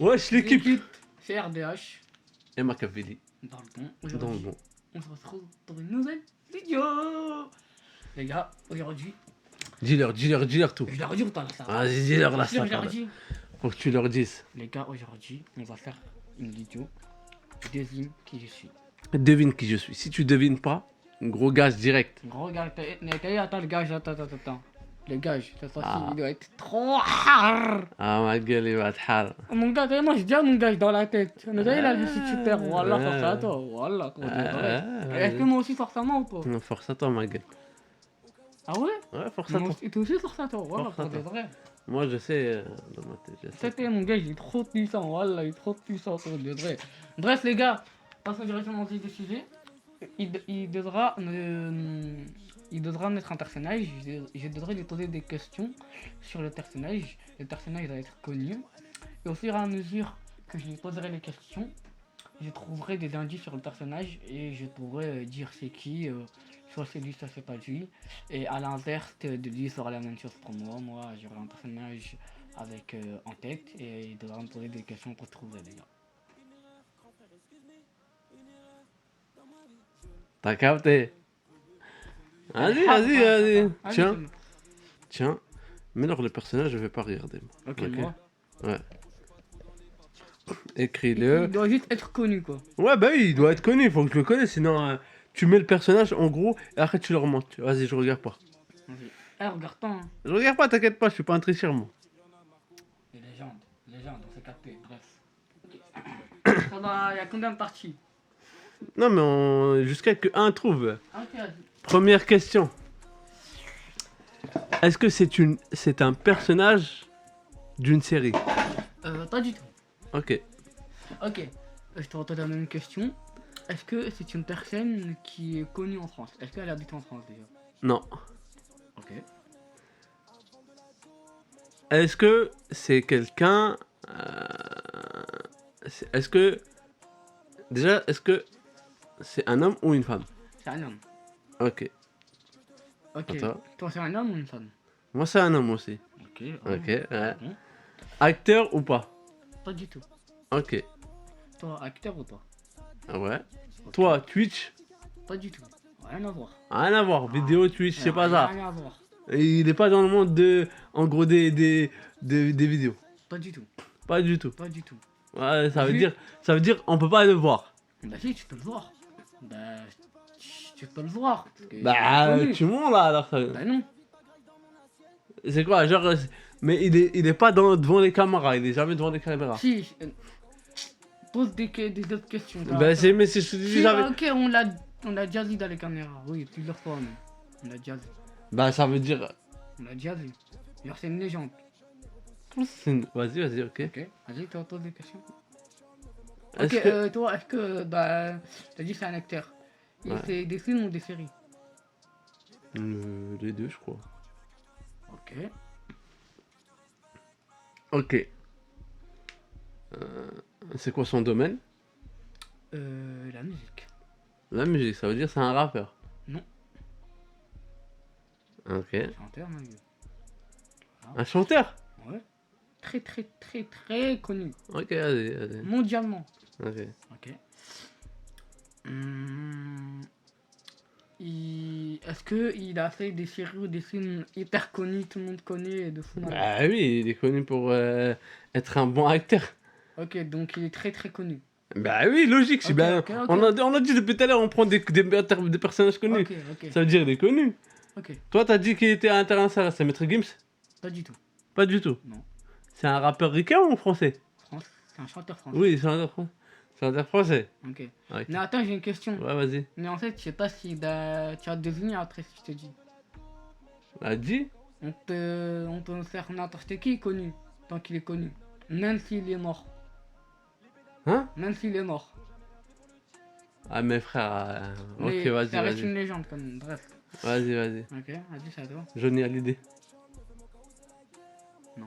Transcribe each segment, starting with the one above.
Wesh l'équipe. C'est RDH, Et Machiavelli, dans le bon. dans le Aujourd'hui, bon. on se retrouve pour une nouvelle vidéo. Les gars, aujourd'hui, Dis-leur tout. je leur dis ou pas là ça. Vas-y, dis-leur là, Je leur ça. quand même. dis. Faut que tu leur dises. Les gars, aujourd'hui, on va faire une vidéo. Devine qui je suis. Devine qui je suis. Si tu devines pas, gros gage direct. Gros gars, attends le gage, attends. Le gage, cette fois-ci, Ah. il doit être trop hard. Ah ma gueule, il va te hal. Mon gars, moi je dis à mon gage dans la tête. On a déjà là, si tu perds, voilà, Ouais. force à toi. Voilà, comment dire, vrai. Ouais, Est-ce que moi aussi, force à moi ou pas? Force à toi ma gueule. Ah ouais? Ouais, force à Moi toi. aussi, toi aussi, force à toi. Voilà, Force à pour de toi. vrai. Moi je sais dans ma tête, je sais. C'était mon gars, il est trop puissant. Voilà, il est trop puissant pour de vrai. Bref, les gars, passons directement au vif du sujet. Il devra mettre un personnage. Je devrais lui poser des questions sur le personnage. Le personnage doit être connu. Et au fur et à mesure que je lui poserai les questions, je trouverai des indices sur le personnage et je pourrai dire c'est qui. Soit c'est lui, soit c'est pas lui. Et à l'inverse de lui, sera la même chose pour moi. Moi, j'aurai un personnage avec en tête et il devra me poser des questions pour trouver les gars. T'as capté? Vas-y. Tiens, tiens. Mais alors le personnage, je vais pas regarder. Moi. Ok, moi. Ouais. Il Écris-le. doit juste être connu quoi. Ouais, bah oui, il doit être connu, il faut que je le connaisse, sinon tu mets le personnage en gros et après tu le remontes. Vas-y, je regarde pas. Vas-y. Eh, regarde pas. Hein. Je regarde pas, t'inquiète pas, je suis pas un tricheur moi. Les légendes, on s'est capté. Bref. Ok. Il y a combien de parties? Non, mais jusqu'à que un trouve. Ok, vas-y. Première question. Est-ce que c'est un personnage d'une série? Pas du tout. Ok. Ok. Je te retourne la même question. Est-ce que c'est une personne qui est connue en France? Est-ce qu'elle habite en France déjà? Non. Ok. Est-ce que c'est quelqu'un... Est-ce que... Déjà, est-ce que c'est un homme ou une femme? C'est un homme. Ok. Ok. Attends. Toi, c'est un homme ou une femme? Moi, c'est un homme aussi. Ok. Ok, ouais. Bon. Acteur ou pas? Pas du tout. Ok. Toi, acteur ou pas? Ah ouais. Ok. Toi, Twitch? Pas du tout. Rien à voir. Rien à voir. Vidéo, Twitch, c'est pas ça. Rien à voir. Et il est pas dans le monde de... En gros, des vidéos. Pas du tout. Pas du tout. Pas du tout. Ouais, ça veut Si. dire on peut pas le voir. Bah si, tu peux le voir. Bah, tu peux le voir. Parce que Bah, c'est connu. tu montes là alors. Bah non. C'est quoi, genre... Mais il est pas devant les caméras, il est jamais devant les caméras. Si, pose des autres questions. Bah c'est, mais c'est, je te dis Si, jamais... ok, on l'a déjà vu dans les caméras. Oui, plusieurs fois même. On l'a déjà vu. Bah ça veut dire... On l'a déjà vu. Genre, c'est une légende. Vas-y, ok. Ok, vas-y, toi, pose des questions. Est-ce Ok, que... toi, est-ce que, bah, t'as dit que c'est un acteur. Il Ouais. fait des films ou des séries? Les deux, je crois. Ok. Ok. C'est quoi son domaine? La musique. La musique, ça veut dire c'est un rappeur. Non. Ok. Chanteur, mon vieux. Un chanteur? Ouais. Très connu. Ok, vas-y. Mondialement. Ok. Ok. Est-ce que il a fait des séries ou des films hyper connus, tout le monde connaît et de fou malade? Bah oui, il est connu pour être un bon acteur. Ok, donc il est très connu. Bah oui, logique. Ok, ben, ok. on a dit depuis tout à l'heure, on prend des personnages connus. Ok. Ça veut dire des connus. Ok. Toi, t'as dit qu'il était international, c'est Maître Gims? Pas du tout. Pas du tout. Non. C'est un rappeur ricain ou français? France. C'est un chanteur français. Oui, c'est un chanteur français. Ok. Ok. Mais attends, j'ai une question. Ouais, vas-y. Mais en fait, je sais pas si tu as deviné après ce que je te dis. A dit? On peut faire n'importe qui connu, tant qu'il est connu. Même s'il est mort. Hein? Même s'il est mort. Ah, mes frères. Mais Ok, vas-y, ça reste vas-y. une légende quand même. Bref. Vas-y. Ok, vas-y, c'est à toi. Johnny Hallyday. Non.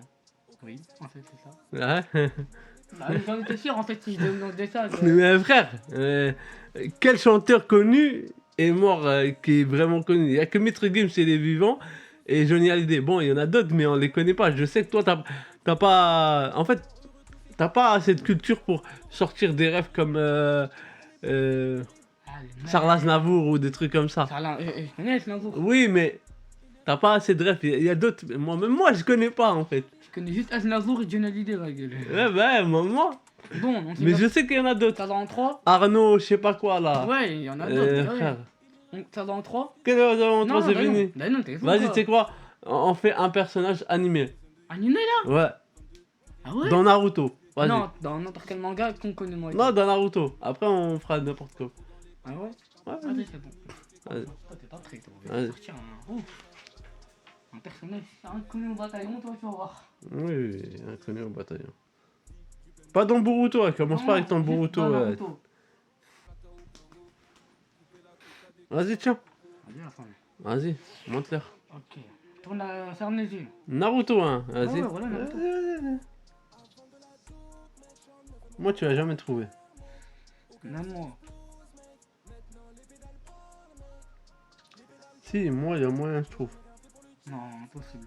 Oui, en fait, c'est ça. Ouais. Bah, j'en étais sûr en fait si je demandais ça. Mais mes frères, quel chanteur connu est mort qui est vraiment connu? Il n'y a que Maître Gims, c'est les vivants. Et Johnny Hallyday. Bon, il y en a d'autres, mais on les connaît pas. Je sais que toi, t'as pas. En fait, T'as pas assez de culture pour sortir des rêves comme Ah, les Charles mecs. Aznavour ou des trucs comme ça. Je connais Aznavour. Oui, mais t'as pas assez de rêves. Il y a d'autres. Même moi, je connais pas en fait. Je connais juste Aznavour et Johnny Hallyday, la gueule. Ouais, bah, moi. Bon, on sait Mais pas. je sais qu'il y en a d'autres. Ça va en 3? Arnaud, je sais pas quoi là. Ouais, il y en a d'autres. Ouais. Frère. Ça va en 3? Quel est le Non, c'est fini. non, t'es fou. Vas-y, tu sais quoi? On fait un personnage animé. Animé là? Ouais. Ah ouais? Dans Naruto. Vas-y. Non, dans n'importe quel manga qu'on connaît moi. Non, dans Naruto. Après, on fera n'importe quoi. Ah ouais? Ouais, Vas-y, c'est bon. Vas-y. Toi, t'es pas prêt, toi. On Vas-y. va sortir un personnage inconnu au bataillon, toi, tu vas voir. Oui, inconnu au bataillon. Pas dans Boruto, hein. Commence pas avec ton juste Boruto. dans Ouais. Naruto. Vas-y, tiens. Vas-y, la fin. Vas-y, monte-leur. Ok. Ferme les yeux. Naruto, hein. Vas-y. Ouais, voilà, Naruto. Vas-y. Moi, tu vas jamais trouvé. Même moi. Si, moi, il y a moyen, je trouve. Non, impossible.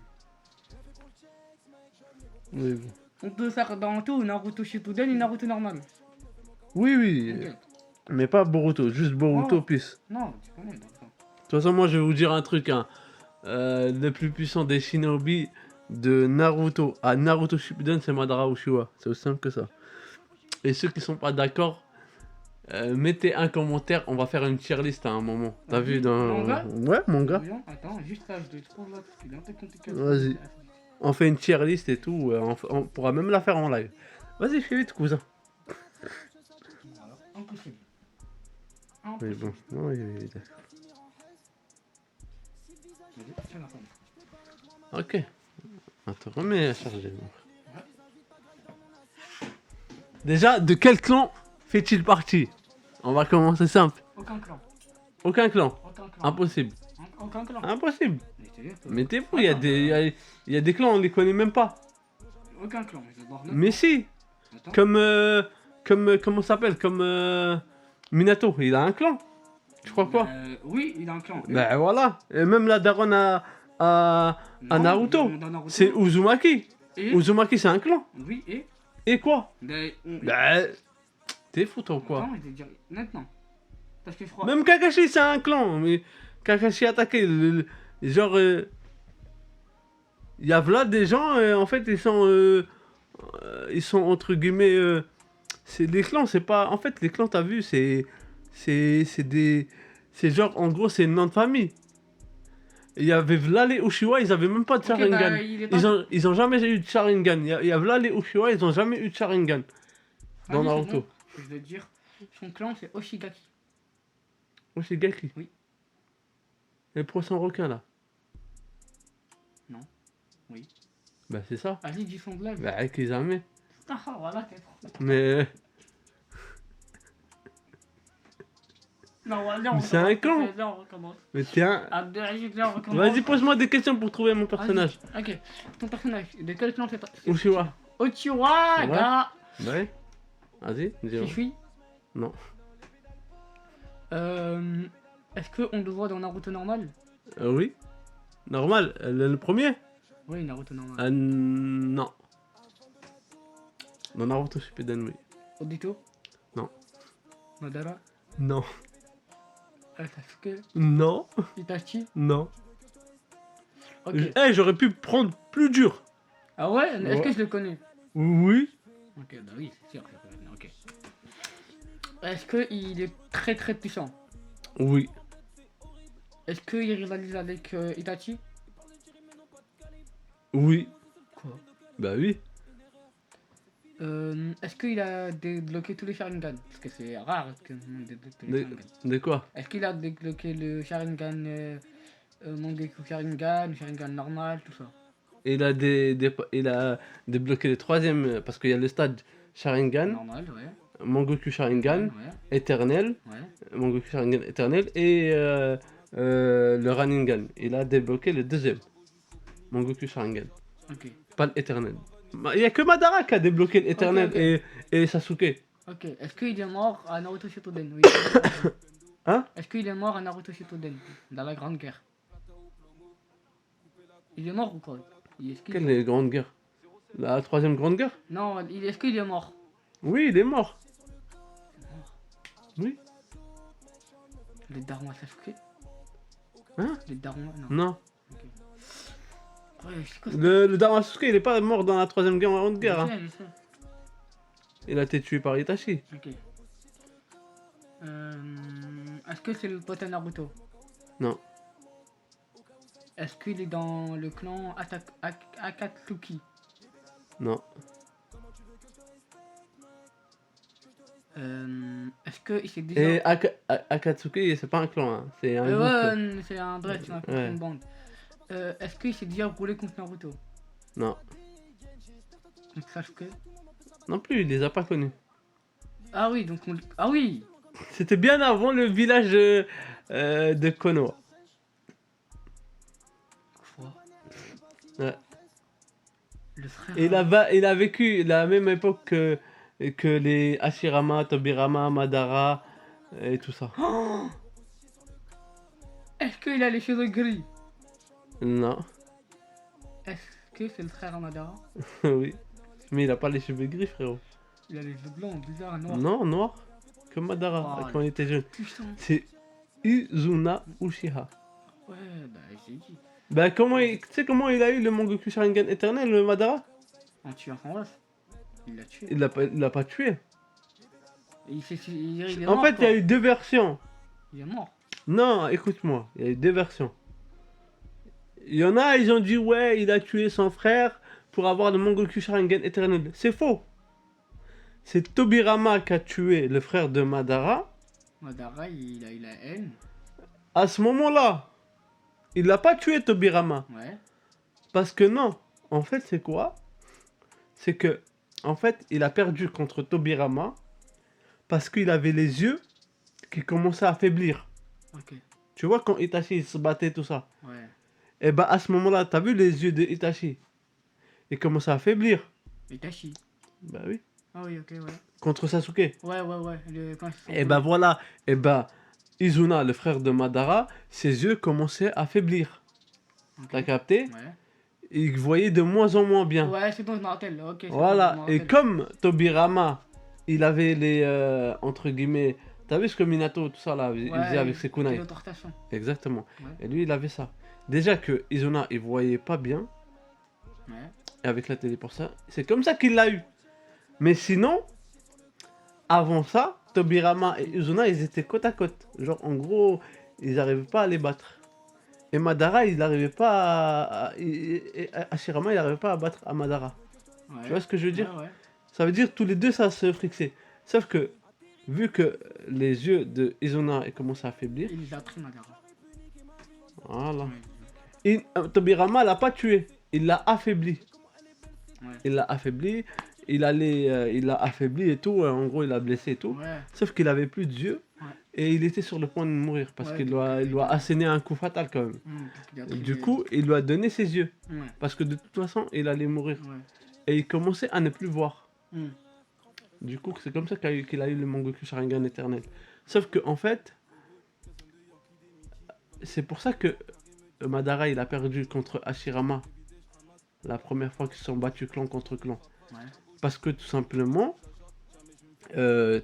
Oui, oui. On peut faire dans tout Naruto Shippuden et Naruto normal. Oui. Ok. Mais pas Boruto, juste Boruto, Oh. plus. Non, tu connais donc ça. De toute façon, moi, je vais vous dire un truc, hein. Le plus puissant des shinobi de Naruto à Naruto Shippuden, c'est Madara Uchiwa. C'est aussi simple que ça. Et ceux qui sont pas d'accord, mettez un commentaire. On va faire une tier list à un moment. T'as vu dans... Manga? Ouais, manga. Voyons, attends, juste là, je le trouve là, parce qu'il est un peu compliqué. Vas-y. On fait une tier list et tout. On pourra même la faire en live. Vas-y, fais vite, cousin. Alors, impossible. Oui, Impossible. bon. Oui, d'accord. Vas-y, tiens la fin. Ok. Attends, remets à charger. Déjà, de quel clan fait-il partie? On va commencer simple. Aucun clan. Aucun clan. Aucun clan. Impossible. Aucun clan. Impossible. Mais sérieux, toi. Mais t'es fou, il y a des clans, on les connaît même pas. Aucun clan. Je vais voir neuf. Mais si. Attends. Comment ça s'appelle? Comme Minato, il a un clan. Tu crois quoi? Oui, il a un clan. Ben voilà. Et même la daronne à Non, Naruto, dans Naruto. c'est Uzumaki. Et Uzumaki, c'est un clan. Oui, et Et quoi? Ben, Ben, t'es fou toi ou quoi? Non, je vais dire maintenant. Parce que je crois. Même Kakashi, c'est un clan. Mais Kakashi attaqué. Genre, il y a là des gens, en fait, ils sont entre guillemets. C'est les clans, c'est pas. En fait, les clans, t'as vu, c'est des. C'est genre, en gros, c'est une nom de famille. Il y avait là les Uchiwa, ils avaient même pas de Ok, Sharingan. bah, il est pas- Ils ont jamais eu de Sharingan. Il y a là les Uchiwa, ils ont jamais eu de Sharingan. Dans Vas-y, c'est Naruto. bon. Je vais te dire. Son clan, c'est Oshigaki. Oshigaki. Oui. Les poissons requins là. Non. Oui. Bah, c'est ça. Vas-y, dis son blague. Bah, avec les armées. Ah, voilà, t'es trop. Mais. Non, vas-y, Mais c'est un clan. Vas-y, on recommence. Mais tiens. Vas-y, on recommence. Vas-y, pose-moi des questions pour trouver mon personnage. Vas-y. Ok. Ton personnage, de quel clan c'est pas Uchiwa. Uchiwa, Ouais. gars. Ouais. Vas-y, dis-moi. Shishui. Non. Est-ce qu'on le voit dans Naruto normal? Oui. Normal. Le premier? Oui, Naruto normal. Non. Dans Naruto Shippuden, oui. Obito? Non. Madara? Non. Sasuke? Non. Itachi? Non. Ok. J'aurais pu prendre plus dur. Ah ouais? Est-ce Ouais. que je le connais? Oui. Ok, bah oui, c'est sûr que je le connais. Ok. Est-ce qu'il est très très puissant? Oui. Est-ce qu'il rivalise avec Itachi? Oui. Quoi? Bah oui. Est-ce qu'il a débloqué tous les Sharingan? Parce que c'est rare que le monde débloque tous les Sharingan. De quoi? Est-ce qu'il a débloqué le Sharingan Mangekyou Sharingan, le Sharingan normal, tout ça? Il a débloqué le troisième, parce qu'il y a le stade Sharingan, Normal, ouais. Mangoku Sharingan, Ouais, éternel, ouais. Mangoku Sharingan éternel, et le Raningan. Il a débloqué le deuxième, Mangoku Sharingan, Ok. pas l'éternel. Il y a que Madara qui a débloqué l'éternel Ok. et Sasuke. Ok. Est-ce qu'il est mort à Naruto Shippuden? Oui. Hein? Est-ce qu'il est mort à Naruto Shippuden? Dans la Grande Guerre? Il est mort ou quoi? Est-ce qu'il Quelle est la grande guerre? La troisième grande guerre? Non, est-ce qu'il est mort? Oui, il est mort. Oui. Le daron à Sasuke? Hein? Le daron, non. Non. Ok. Ouais, c'est quoi ça? Le Daron Sasuke, il est pas mort dans la troisième grande guerre. Hein. Je sais. Il a été tué par Itachi. Ok. Est-ce que c'est le pote à Naruto? Non. Est-ce qu'il est dans le clan Akatsuki? Non. Est-ce que c'est déjà... Et Akatsuki, c'est pas un clan. Hein. C'est un groupe. c'est un dread, c'est un contre Ouais. une bande. Est-ce qu'il s'est déjà roulé contre Naruto? Non. Donc Sasuke? Non plus, il les a pas connus. Ah oui, donc Ah oui! C'était bien avant le village de Konoha. Quoi? Ouais. Le frère... Et il a vécu la même époque que les Hashirama, Tobirama, Madara et tout ça. Oh, est-ce qu'il a les cheveux gris? Non. Est-ce que c'est le frère à Madara? Oui. Mais il a pas les cheveux gris, frérot. Il a les cheveux blancs, bizarres, noirs. Non, noir. Comme Madara, Oh, quand il était jeune. Putain. C'est Izuna Uchiha. Ouais, bah j'ai dit. Bah, tu sais comment il a eu le Mangoku Sharingan éternel, le Madara? En tuant son ref. Il l'a tué. Il l'a pas tué. Et il est En mort, fait, il y quoi. a eu deux versions. Il est mort. Non, écoute-moi, il y a eu deux versions. Il y en a, ils ont dit, ouais, il a tué son frère pour avoir le Mangoku Sharingan éternel. C'est faux. C'est Tobirama qui a tué le frère de Madara. Madara, il a eu la haine. À ce moment-là, il l'a pas tué, Tobirama. Ouais. Parce que non, en fait, c'est quoi? C'est que, en fait, il a perdu contre Tobirama parce qu'il avait les yeux qui commençaient à faiblir. Ok. Tu vois, quand Itachi il se battait, tout ça. Ouais. Et bah, à ce moment-là, t'as vu les yeux de Itachi? Ils commençaient à faiblir. Itachi. Bah oui. Ah oui, ok, ouais. Contre Sasuke. Ouais. Quand ils se sont Et bah voilà. Et bah, Izuna, le frère de Madara, ses yeux commençaient à faiblir. Ok. T'as capté? Ouais. Il voyait de moins en moins bien. Ouais, c'est bon, je me rappelle. Ok, c'est bon, je Voilà. me Et rappelle. comme Tobirama, il avait les, entre guillemets, t'as vu ce que Minato, tout ça là, il faisait avec ses kunai. Téléportation. Exactement. Ouais. Et lui, il avait ça. Déjà que Izuna, il voyait pas bien. Ouais. Et avec la téléportation, c'est comme ça qu'il l'a eu. Mais sinon, avant ça, Tobirama et Izuna, ils étaient côte à côte. Genre, en gros, ils n'arrivaient pas à les battre. Et Madara, il n'arrivait pas et Hashirama, il n'arrivait pas à battre à Madara. Ouais. Tu vois ce que je veux dire? Ouais. Ça veut dire tous les deux, ça se frixait. Sauf que, vu que les yeux de Izuna ils commençaient à faiblir, Il les a pris, Madara. voilà. Ouais. Et Tobirama l'a pas tué, il l'a affaibli. Ouais. Il l'a affaibli, il l'a affaibli et tout, en gros il l'a blessé et tout. Ouais. Sauf qu'il avait plus d'yeux Ouais. et il était sur le point de mourir parce Ouais, qu'il donc, il doit asséner un coup fatal quand même. Parce qu'il a Et pris du les- coup, il lui a donné ses yeux Ouais. parce que de toute façon il allait mourir Ouais. et il commençait à ne plus voir. Hmm. Du coup, c'est comme ça qu'il a eu le Mangoku Sharingan éternel. Sauf que en fait, c'est pour ça que Madara il a perdu contre Hashirama la première fois qu'ils se sont battus clan contre clan. Ouais. Parce que tout simplement, il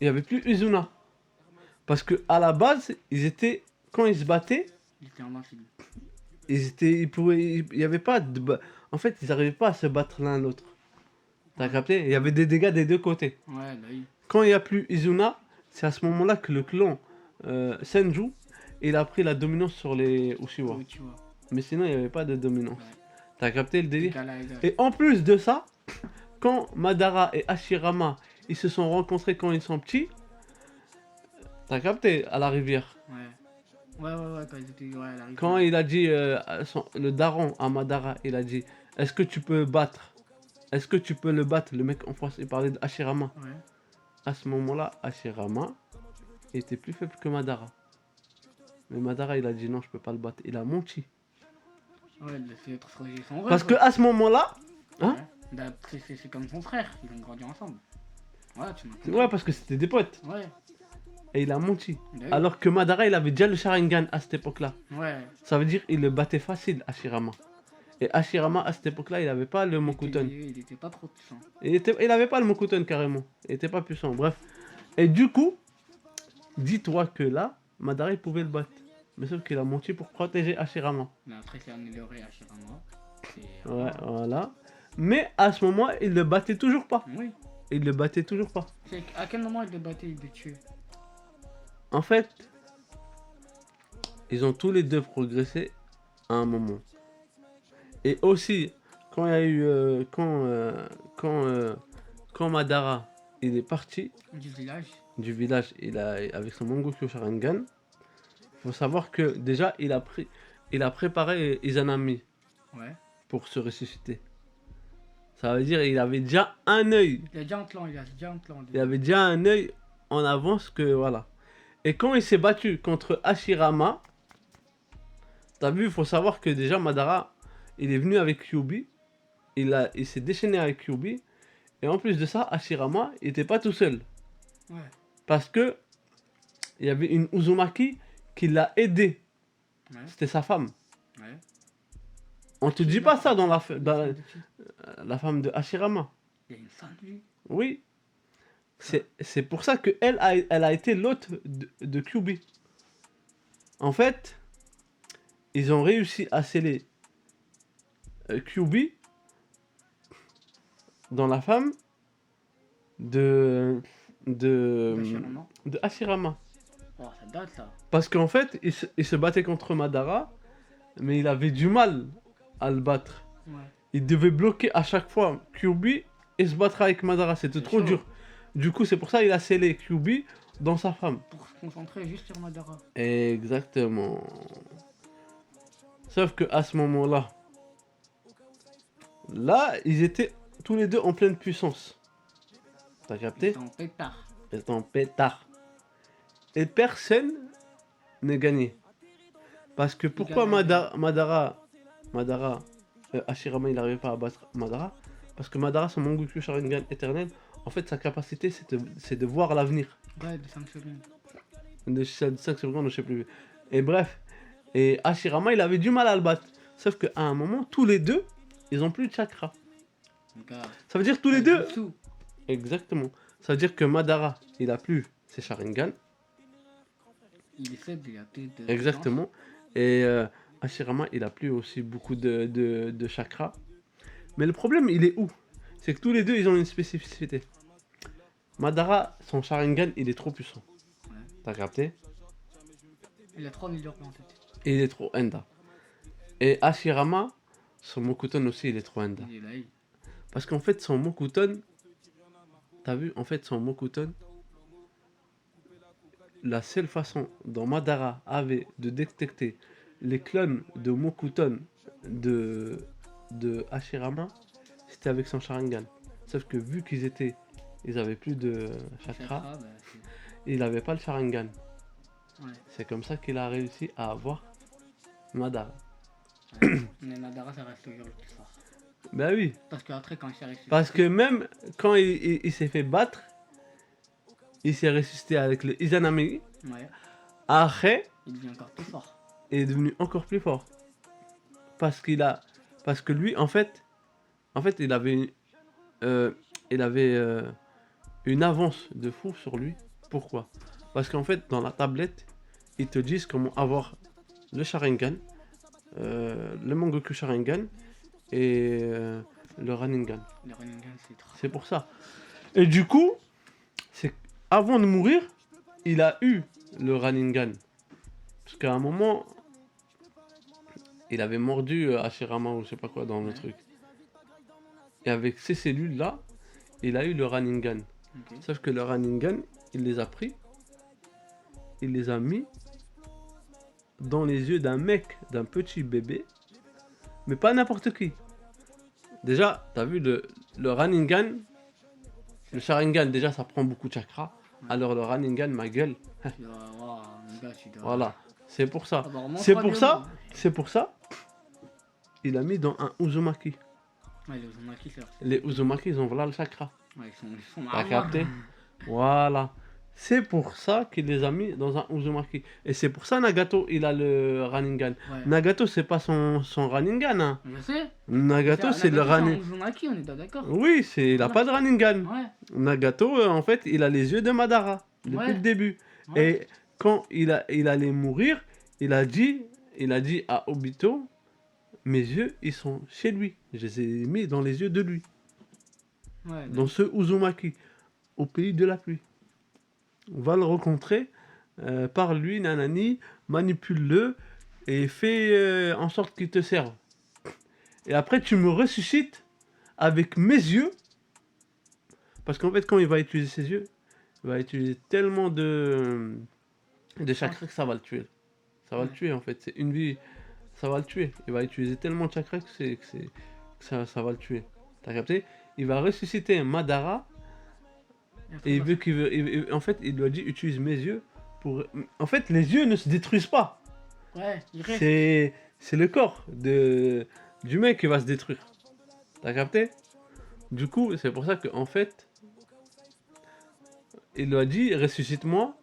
n'y avait plus Izuna. Parce que à la base, quand ils se battaient, Il était invincible. il y avait pas en fait, ils n'arrivaient pas à se battre l'un l'autre. T'as capté? Il y avait des dégâts des deux côtés. Ouais, bah oui. Quand il n'y a plus Izuna, c'est à ce moment-là que le clan Senju, il a pris la dominance sur les Uchiwa. Oui, tu vois. Mais sinon, il n'y avait pas de dominance. Ouais. T'as capté le délire? Égal à égal. Et en plus de ça, quand Madara et Hashirama, ils se sont rencontrés quand ils sont petits, t'as capté, à la rivière. Ouais, quand ils étaient à la rivière. Quand il a dit, le daron à Madara, il a dit, est-ce que tu peux battre? Est-ce que tu peux le battre? Le mec en face, il parlait de Hashirama. Ouais. À ce moment-là, Hashirama était plus faible que Madara. Mais Madara, il a dit non, je peux pas le battre. Il a menti. Ouais, il a fait trop son rêve. Parce que à ce moment-là, hein? Ouais. Bah, c'est comme son frère, ils ont grandi ensemble. Ouais, tu m'as compris. Ouais, parce que c'était des potes. Ouais. Et il a menti. Bah oui. Alors que Madara, il avait déjà le Sharingan à cette époque-là. Ouais. Ça veut dire qu'il le battait facile, Hashirama. Et Hashirama, à cette époque-là, il avait pas le Mokuten. Il était pas trop puissant. Il avait pas le Mokuten carrément. Il était pas puissant. Bref. Et du coup, dis-toi que là, Madara, il pouvait le battre. Mais sauf qu'il a menti pour protéger Hashirama. Mais après, c'est amélioré à Shirama. C'est. Ouais, voilà. Mais à ce moment, il le battait toujours pas. Oui. Il le battait toujours pas. À quel moment il le battait, il le tuait? En fait, ils ont tous les deux progressé à un moment. Et aussi, quand il y a eu. Quand Madara il est parti Du village. du village avec son Mangekyo Sharingan, faut savoir que déjà il a préparé Izanami Ouais. pour se ressusciter. Ça veut dire il avait déjà un œil. Il a déjà un clan, il a déjà un clan. Il avait déjà un œil en avance que voilà. Et quand il s'est battu contre Hashirama, t'as vu, il faut savoir que déjà Madara, il est venu avec Kyuubi, il s'est déchaîné avec Kyuubi, et en plus de ça, Hashirama, il était pas tout seul. Ouais. Parce que il y avait une Uzumaki qui l'a aidé. Ouais. C'était sa femme. Ouais. On te dit pas ça dans la femme de Hashirama. Il y a une femme, lui. Oui. C'est pour ça que elle a été l'hôte de Kyuubi. En fait, ils ont réussi à sceller Kyuubi dans la femme de Hashirama. de Hashirama. Oh, ça date ça. Parce qu'en fait, il se battait contre Madara, mais il avait du mal à le battre. Ouais. Il devait bloquer à chaque fois Kyuubi et se battre avec Madara. C'était C'est trop chaud. dur. Du coup, c'est pour ça qu'il a scellé Kyuubi dans sa femme. Pour se concentrer juste sur Madara. Exactement. Sauf que à ce moment-là, ils étaient tous les deux en pleine puissance. T'as Il capté? était en pétard. Ils étaient en pétard. Et personne n'est gagné. Parce que pourquoi gagne. Hashirama il n'arrivait pas à battre Madara? Parce que Madara, son Mangekyo Sharingan éternel, en fait sa capacité c'est de voir l'avenir. Ouais, de 5 secondes. De 5 secondes, je sais plus. Et bref, et Hashirama il avait du mal à le battre. Sauf qu'à un moment, tous les deux, ils ont plus de chakra. Donc, ah, Ça veut dire tous les deux. Jutsu. Exactement. Ça veut dire que Madara, il a plus ses Sharingan. Il essaie de la tête de. Exactement. Et Hashirama, il a plus aussi beaucoup de chakra. Mais le problème, il est où? C'est que tous les deux, ils ont une spécificité. Madara, son Sharingan, il est trop puissant. Ouais. T'as capté? Il a 3 millions en tête. Et il est trop Enda. Et Hashirama, son Mokuton aussi, il est trop Enda. Il est là, Parce qu'en fait, son Mokuton, t'as vu, en fait, son Mokuton, la seule façon dont Madara avait de détecter les clones de Mokuton de Hashirama, c'était avec son Sharingan. Sauf que vu ils avaient plus de chakra, bah, il avait pas le Sharingan. ouais. C'est comme ça qu'il a réussi à avoir Madara. Mais Madara, ça reste toujours le plus fort. Bah oui, Parce qu'après, quand il s'est ressuscité. parce que même quand il s'est fait battre, il s'est ressuscité avec le Izanami. Ouais, Après, il devient encore plus fort. il est devenu encore plus fort. Parce que lui, en fait, il avait une avance de fou sur lui. Pourquoi? Parce qu'en fait, dans la tablette, ils te disent comment avoir le Sharingan, le Mangekyo Sharingan et le Raningan. Le Rinnegan, c'est trop. C'est pour ça. Et du coup, c'est avant de mourir, il a eu le Raningan. Parce qu'à un moment, il avait mordu Hashirama ou je sais pas quoi dans le truc. Et avec ces cellules-là, il a eu le Raningan. Ok. Sauf que le Raningan, il les a pris, il les a mis dans les yeux d'un mec, d'un petit bébé, mais pas n'importe qui. Déjà, t'as vu le Raningan, le Sharingan, déjà ça prend beaucoup de chakra. Alors le Raningan, ma gueule, Tu dois avoir un gars, tu dois. voilà, c'est pour ça. Ah bah, vraiment C'est trois pour ça, diamants. c'est pour ça, il a mis dans un Uzumaki. Ouais, les Uzumaki, c'est leur. Les Uzumaki, ils ont voilà le chakra. Ouais, ils sont T'as capté? Voilà. C'est pour ça qu'il les a mis dans un Uzumaki. Et c'est pour ça Nagato, il a le Raningan. Ouais. Nagato, c'est pas son Raningan. Hein. Je sais. Nagato, c'est le Nagato, un Raningan. Uzumaki, on est d'accord. Oui, il a Voilà. pas de Raningan. Ouais. Nagato, en fait, il a les yeux de Madara depuis Ouais. le début. Ouais. Et quand il allait mourir, il a dit à Obito, mes yeux, ils sont chez lui. Je les ai mis dans les yeux de lui. Ouais. Dans ce Uzumaki, au pays de la pluie. On va le rencontrer, parle-lui, nanani, manipule-le et fais en sorte qu'il te serve. Et après, tu me ressuscites avec mes yeux. Parce qu'en fait, quand il va utiliser ses yeux, il va utiliser tellement de chakras que ça va le tuer. Ça va le tuer en fait. C'est une vie, ça va le tuer. Il va utiliser tellement de chakras que ça va le tuer. T'as capté? Il va ressusciter Madara. Et il veut en fait, il lui a dit utilise mes yeux pour. En fait, les yeux ne se détruisent pas. Ouais, il reste. C'est le corps du mec qui va se détruire. T'as capté? Du coup, c'est pour ça qu'en fait, il lui a dit ressuscite-moi.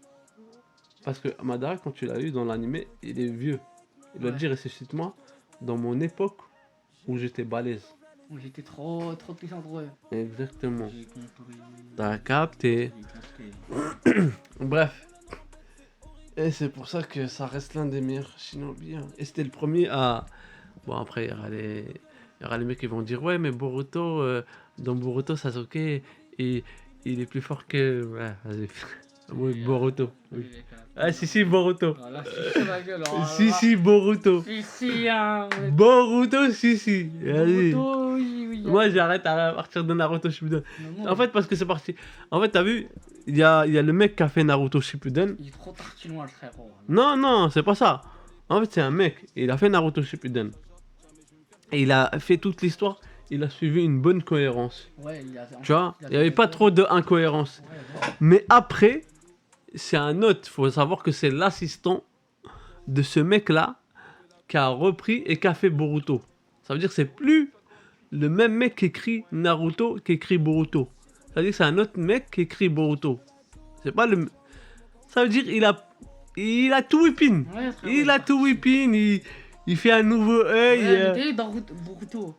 Parce que Madara, quand tu l'as eu dans l'animé, il est vieux. Il lui a Ouais. dit ressuscite-moi dans mon époque où j'étais balèze. J'étais trop puissant pour eux. Exactement. J'ai compris. T'as capté. J'ai capté. Bref. Et c'est pour ça que ça reste l'un des meilleurs shinobi. Hein. Et c'était le premier à... Bon, après, il y aura les mecs qui vont dire ouais, mais Boruto, dans Boruto, Sasuke, il est plus fort que... Ouais, vas-y. Oui, Boruto. Oui. Ah, si, Boruto. Voilà, c'est sur la gueule. alors, Si, Boruto. Si, hein. Boruto, si. Vas-y. Boruto, oui. Moi, j'arrête à partir de Naruto Shippuden. Non, En fait, parce que c'est parti. En fait, t'as vu, il y a le mec qui a fait Naruto Shippuden. il est trop tartinois, le frérot. Non, c'est pas ça. En fait, c'est un mec. Il a fait Naruto Shippuden. Et il a fait toute l'histoire. Il a suivi une bonne cohérence. Ouais, il a. Tu vois, il a il n'y avait fait pas des trop d'incohérence. Ouais. Mais après, c'est un autre. Faut savoir que c'est l'assistant de ce mec-là qui a repris et qui a fait Boruto. Ça veut dire que c'est plus le même mec qui écrit Naruto qui écrit Boruto. Ça veut dire que c'est un autre mec qui écrit Boruto. C'est pas le. Ça veut dire il a tout whipping. Ouais, frérot, Il a tout whipping. Il fait un nouveau œil. Ouais, mais dans Boruto,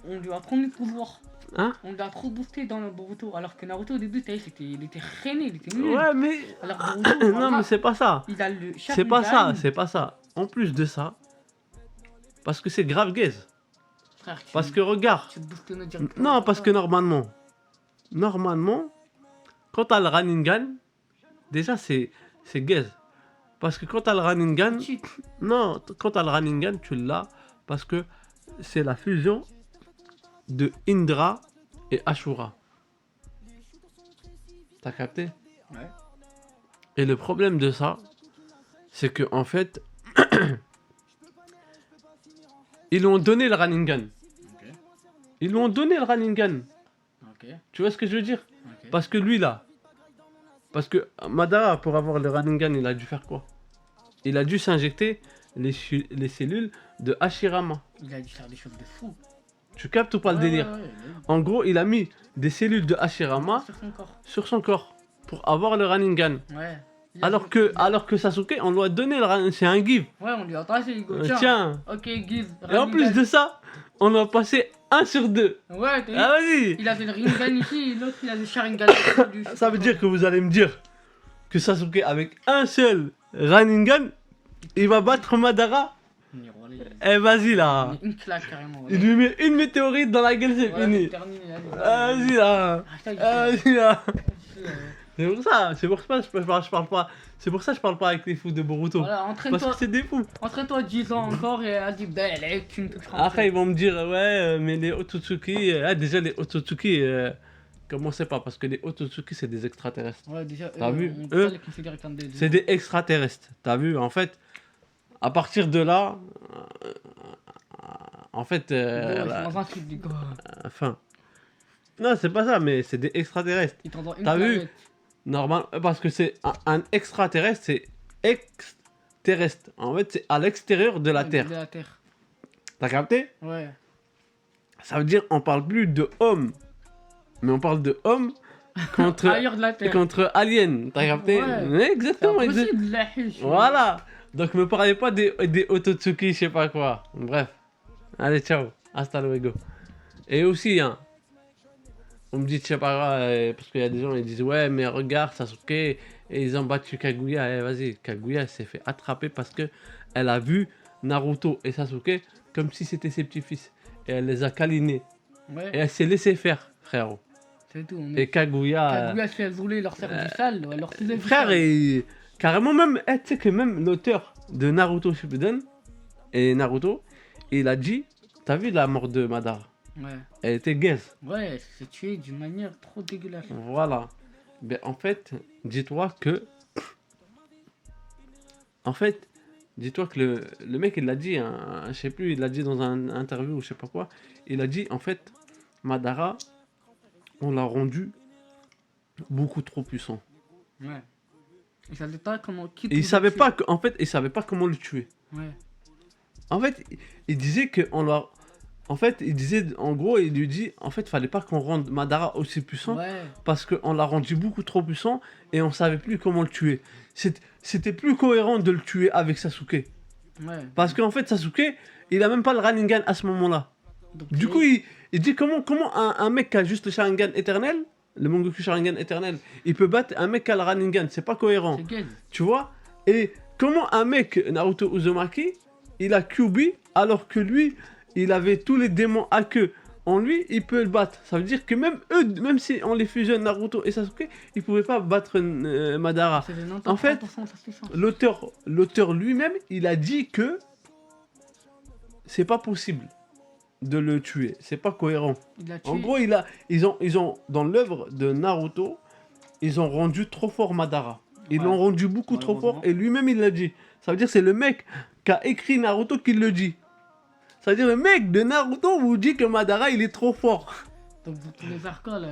on lui a trop mis de pouvoir. Hein? On l'a trop boosté dans le Boruto. Alors que Naruto au début, il était freiné, il était nul. Ouais, mais. Alors Boruto, Non, voilà, mais c'est pas ça. il a le C'est pas ça, Sharingan. c'est pas ça. En plus de ça, parce que c'est grave gaze. Frère, Parce que regarde. tu te boostes directement. Non, parce que normalement, quand t'as le Raningan, déjà c'est gaze. Parce que quand t'as le Raningan, Cheat. non, quand t'as le Raningan, tu l'as parce que c'est la fusion de Indra et Ashura. T'as capté? Ouais. Et le problème de ça, c'est que en fait, ils lui ont donné le Raningan. Ok. Ils lui ont donné le Raningan. Ok. Tu vois ce que je veux dire? Ok. Parce que lui là, parce que Madara pour avoir le Raningan, il a dû faire quoi? Il a dû s'injecter les cellules de Hashirama. Il a dû faire des choses de fou. Tu captes ou pas le délire? Ouais. En gros, il a mis des cellules de Hashirama Sur son corps. sur son corps pour avoir le Raningan. Ouais. Alors que Sasuke, on lui a donné le Raningan, c'est un give. Ouais, on lui a passé, Hugo. Tiens. Ok, give. Et en plus de ça, on a passé 1 sur 2. Ouais, t'as vu. Ah vas-y. Il avait le Rinnegan ici et l'autre il a le Sharingan. Ça veut dire que vous allez me dire que Sasuke avec un seul Raningan, il va battre Madara. Eh vas-y là. Une claque carrément. Il lui met une météorite dans la gueule, c'est fini. Ah, vas-y là. Ah, vas-y là. C'est pour ça je parle pas. C'est pour ça que je parle pas avec les fous de Boruto. Voilà, Parce que c'est des fous. entraîne-toi 10 ans encore et elle dit ben allez, tu me toucheras. Après ils vont me dire ouais mais les Otsutsuki, déjà les Otsutsuki, commencez pas parce que les Otsutsuki c'est des extraterrestres. Ouais, déjà, T'as vu, on peut eux, pas les considérer comme des. C'est des extraterrestres. T'as vu en fait, à partir de là, en fait, Ils sont dans un truc du gars. enfin, non c'est pas ça mais c'est des extraterrestres. Ils t'ont dans une T'as vu planète. Normal, parce que c'est un extraterrestre, c'est extraterrestre. En fait, c'est à l'extérieur de la Terre. De la Terre. T'as capté? Ouais. Ça veut dire on parle plus de homme, mais on parle de homme contre, Ailleurs de la Terre. contre Alien, t'as capté? Ouais. Ouais, C'est exactement, impossible, la hiche. Voilà. Donc me parlez pas des Ototsuki, je sais pas quoi. Bref. Allez, ciao. Hasta luego. Et aussi, hein, on me dit, je sais pas quoi, parce qu'il y a des gens, ils disent, ouais, mais regarde, Sasuke, et ils ont battu Kaguya. Eh, vas-y, Kaguya s'est fait attraper parce que elle a vu Naruto et Sasuke comme si c'était ses petits-fils. Et elle les a câlinés. Et Ouais, elle s'est laissée faire, frérot. c'est tout. Et Kaguya. Kaguya, si elle voulait leur faire du sale, elle leur faisait du Frère, sale. et carrément même, tu sais que même l'auteur de Naruto Shippuden et Naruto, il a dit, t'as vu la mort de Madara? Ouais. Elle était gaze. Ouais, c'est tué d'une manière trop dégueulasse. Voilà. Ben en fait, dis-toi que, en fait, dis-toi que le mec il l'a dit, hein, je sais plus, il l'a dit dans un interview ou je sais pas quoi, il a dit en fait, Madara, on l'a rendu beaucoup trop puissant. Ouais. Il savait pas comment qui Et il savait pas que, en fait, il savait pas comment le tuer. Ouais. En fait, il disait que on l'a. En fait, il disait, en gros, il lui dit, en fait, fallait pas qu'on rende Madara aussi puissant Ouais. parce qu'on l'a rendu beaucoup trop puissant et on savait plus comment le tuer. C'était plus cohérent de le tuer avec Sasuke. Ouais. Parce qu'en fait, Sasuke, il a même pas le Rasengan à ce moment-là. Donc, Du coup, il dit comment un mec qui a juste le Sharingan éternel, le Mangoku Sharingan éternel, il peut battre un mec qui a le Rasengan. C'est pas cohérent. c'est gaze. Tu vois? Et comment un mec, Naruto Uzumaki, il a Kyuubi alors que lui, il avait tous les démons à queue en lui, il peut le battre. Ça veut dire que même eux, même si on les fusionne, Naruto et Sasuke, ils pouvaient pas battre Madara. C'est des En fait, 93% de sa puissance. L'auteur lui-même, il a dit que c'est pas possible de le tuer. C'est pas cohérent. Il a tué. En gros, ils ont dans l'œuvre de Naruto, ils ont rendu trop fort Madara. Ils Ouais. l'ont rendu beaucoup trop fort Malheureusement. et lui-même il l'a dit. Ça veut dire c'est le mec qui a écrit Naruto qui le dit. Ça veut dire le mec de Naruto vous dit que Madara il est trop fort. Donc pour tous les arcos là,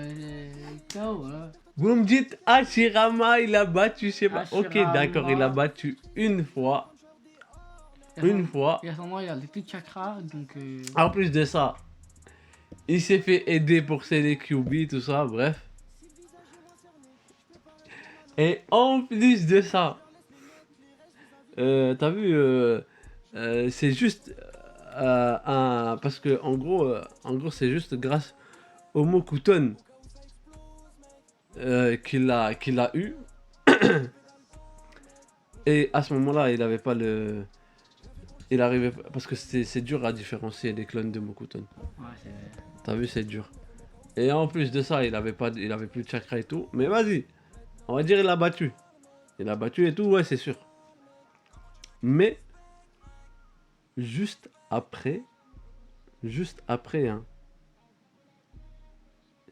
KO là. Vous me dites Hashirama il a battu, je sais pas. Ok, Hashirama. d'accord, il a battu une fois. Et à Une ce- fois. Et à ce moment il a des petits chakras donc. En plus de ça, il s'est fait aider pour sceller Kyuubi, tout ça, bref. Et en plus de ça, t'as vu, c'est juste parce que en gros c'est juste grâce au Mokuton qu'il a eu. Et à ce moment-là, il avait pas le. Il arrivait parce que c'est dur à différencier les clones de Mokuton. Ouais, c'est. T'as vu, c'est dur. Et en plus de ça, il avait plus de chakra et tout. Mais vas-y, on va dire il a battu. Il a battu et tout, ouais, c'est sûr. Mais juste après, hein,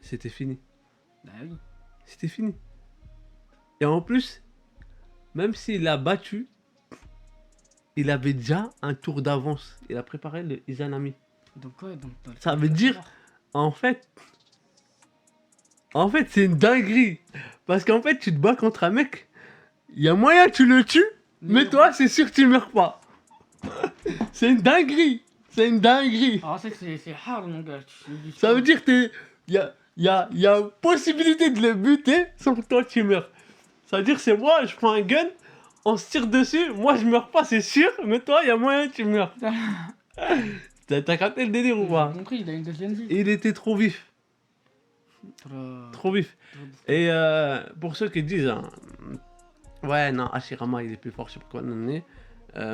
c'était fini. Bah oui. C'était fini. Et en plus, même s'il a battu, il avait déjà un tour d'avance. Il a préparé le Izanami. Donc ouais, donc. Ça veut dire- En fait, c'est une dinguerie. Parce qu'en fait, tu te bats contre un mec, il y a moyen que tu le tues, mais toi, c'est sûr que tu meurs pas. C'est une dinguerie. C'est une dinguerie. Alors c'est hard mon gars. Ça veut dire que il y a possibilité de le buter sans que toi tu meurs. Ça veut dire c'est moi, je prends un gun, on se tire dessus, moi je meurs pas, c'est sûr, mais toi, il y a moyen que tu meurs. T'as capté le délire ou J'ai pas? compris, il a une deuxième vie. Il était trop vif. Trop- Trop vif. trop- Et pour ceux qui disent, hein, ouais, non, Hashirama il est plus fort, je sais pas quoi, non, non,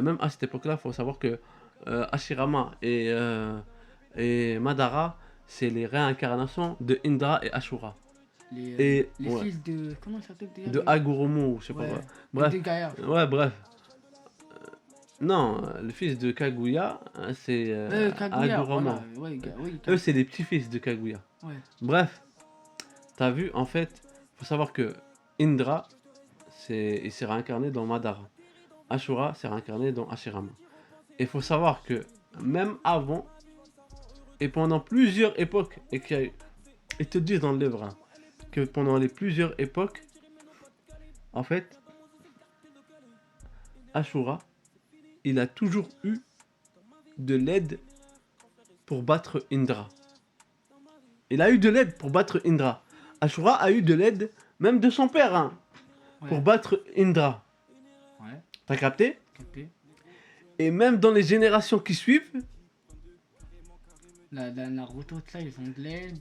même à cette époque-là, il faut savoir que Hashirama et Madara, c'est les réincarnations de Indra et Ashura. Les Et ouais, fils de. Comment ça s'appelle déjà de Agoromo, je sais pas Ouais. quoi. Les Bref, Gaïa. ouais, bref. Non, le fils de Kaguya, hein, c'est Kaguya, Agoromo. voilà. Ouais, oui, Eux, c'est les petits-fils de Kaguya. Ouais. Bref, t'as vu, en fait, faut savoir que Indra, il s'est réincarné dans Madara. Ashura s'est réincarné dans Hashirama. Et faut savoir que même avant, et pendant plusieurs époques, ils te disent dans le livre, hein, que pendant les plusieurs époques, en fait, Ashura, il a toujours eu de l'aide pour battre Indra. Il a eu de l'aide pour battre Indra. Ashura a eu de l'aide, même de son père, hein, Ouais. pour battre Indra. Ouais, T'as capté? capté. Et même dans les générations qui suivent, La Naruto, tout ça, ils ont de l'aide.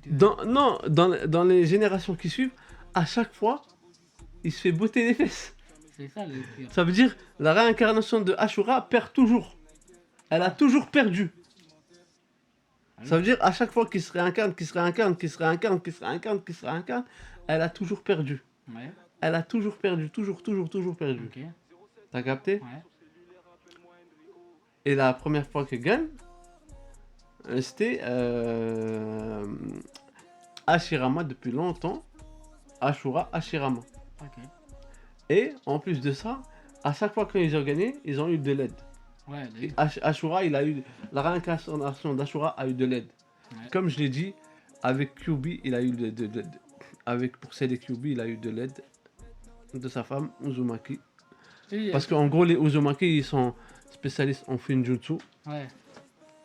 non, dans les générations qui suivent, à chaque fois, il se fait botter les fesses. C'est ça le pire. Ça veut dire, la réincarnation de Ashura perd toujours. Elle a toujours perdu. Ça veut dire, à chaque fois qu'il se réincarne, elle a toujours perdu. Ouais, Elle a toujours perdu, toujours perdu. ok. T'as capté? Ouais, Et la première fois qu'elle gagne, c'était Hashirama depuis longtemps. Ashura, Hashirama. ok. Et en plus de ça, à chaque fois qu'ils ont gagné, ils ont eu de l'aide. Ouais, Et Ashura, il a eu la réincarnation d'Ashura a eu de l'aide. Ouais. Comme je l'ai dit, avec Kyuubi, il a eu de l'aide. Avec pour celle de Kyuubi, il a eu de l'aide de sa femme Uzumaki. Oui, Parce qu'en gros, les Uzumaki, ils sont spécialistes en Finjutsu. ouais.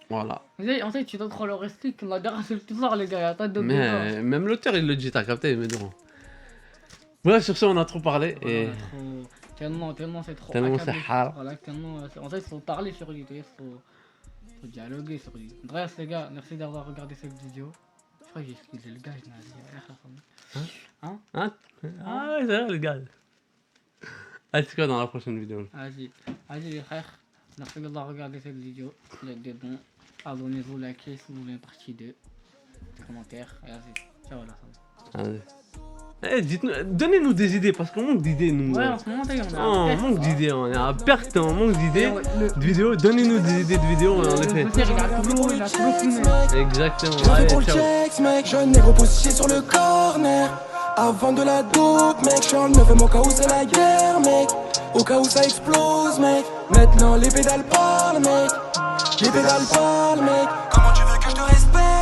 Voilà. En fait, tu dois trop leur expliquer. On a déjà c'est le soir, les gars. Attends, de Mais même l'auteur, il le dit, t'as capté, mais non. Voilà, sur ça, on a trop parlé. Et Tellement c'est trop. Tellement accablé. c'est hard. Voilà, tellement. En fait, il faut parler sur lui. Il faut dialoguer sur lui. Bref, les gars, merci d'avoir regardé cette vidéo. Je crois que j'ai excusé le gars, je n'ai rien. Hein? Ah ouais, c'est vrai, le gars. Allez, c'est quoi dans la prochaine vidéo? Vas-y, les frères. Merci d'avoir regardé cette vidéo. Like des bons. Abonnez-vous, likez si vous voulez une partie 2. Des commentaires. Et vas-y. Ciao, la femme. Allez. Eh, donnez-nous des idées, parce qu'on manque d'idées, nous. Ouais, en ce moment, on est On à manque d'idées, on est à perte, on manque d'idées Le de vidéos. Donnez-nous des idées de vidéos, on les fait. il a toujours filmé. Exactement, Je fais allez, pour le ciao. checks, mec, jeune négro positionné sur le corner. Avant de la dope, mec, Charles me fait mon cas où c'est la guerre, mec. Au cas où ça explose, mec. Maintenant les pédales parlent, mec. Les pédales parlent, mec. Comment tu veux que je te respecte?